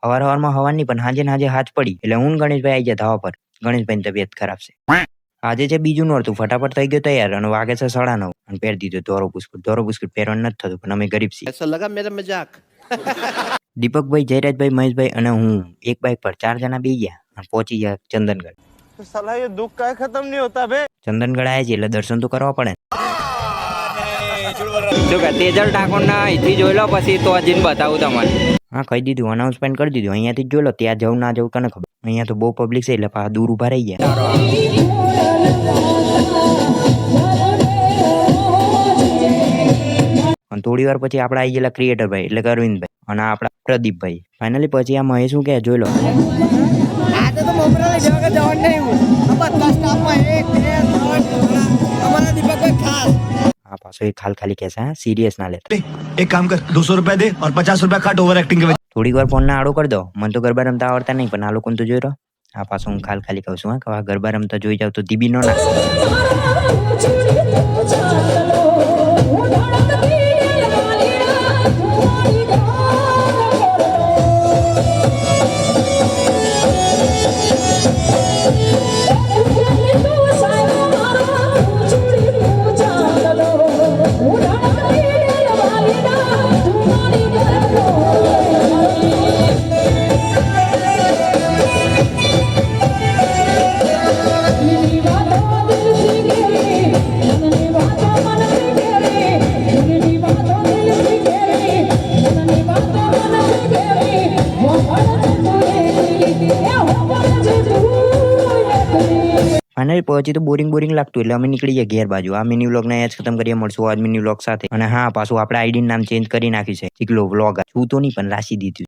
હવારમાં હવાની પણ હાજે હાથ પડી એટલે હું ને ગણેશભાઈ આવી ગયા ધાવા પર. ગણેશભાઈની તબિયત ખરાબ છે. આજે છે બીજું નોરતું, ફટાફટ થઈ ગયો તૈયાર અને વાગે છે 9:30 અને પહેરી દીધો ધોરો બુસ્કુટ પહેરવાનું નથી થતું પણ અમે ગરીબ છીએ. ऐसा लगा मेरा मजाक. દીપકભાઈ, જયરાજભાઈ, મહેશભાઈ અને હું એક બાઇક પર 4 જણા બેસી ગયા અને પહોંચી ગયા ચંદનગઢ. साला ये दुख का खत्म नहीं होता बे. ચંદનગઢ આવ્યા છે એટલે દર્શન તો કરવા પડે. શું કે તેજલ ઠાકોરના અહીંથી જોઈ લો પછી તો હજીને બતાવું તમારે. હા, કહી દીધું, અનાઉન્સમેન્ટ કરી દીધું. અહીંયાથી જ જોઈ લો, ત્યાં જવું ના જવું કને ખબર. અહીંયા તો બહુ પબ્લિક છે એટલે પાછા દૂર ઉભા રહી ગયા. અને થોડી વાર પછી આપડા આવી ગયેલા ક્રિએટર ભાઈ એટલે કે અરવિંદભાઈ અને આપડા પ્રદીપભાઈ. ફાઇનલી પછી આ મહેશ શું કે જોઈ લો. આજે તો મમરા લઈ જવાનું નહીં હું. બધા સ્ટાફમાં 1 2 3 અમારા દીપકભાઈ ખાસ. હા, પાછો એક ખાલી કહેશે, હા, સિરિયસ ના લેતા. एक काम कर 200 रुपए दे और 50 रुपए काट ओवर एक्टिंग के. થોડીક વાર ફોન ના આડો કરી દો. મને તો ગરબા રમતા આવડતા નહીં પણ આ લોકોને તો જોઈ રહ્યો. આ પાછો હું ખાલી કહું છું, હા, કે આ ગરબા રમતા જોઈ જાવ તો દીબી નો નાખશે. ફાઇનલી પહોંચી તો બોરિંગ લાગતું એટલે અમે નીકળી ગયા ઘેર બાજુ. આ મિની વ્લોગ ને અહીંયા જ ખતમ કરીએ. મળશું આજ મિની વ્લોગ સાથે. અને હા, પાછું આપણે આઈડી નામ ચેન્જ કરી નાખ્યું છે, ચીકલો વ્લોગ. છું તો નહીં પણ રાશી દીધું.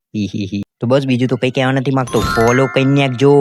તો બસ બીજું તો કઈ કહેવા નથી માંગતો. ફોલો કરી નાખજો.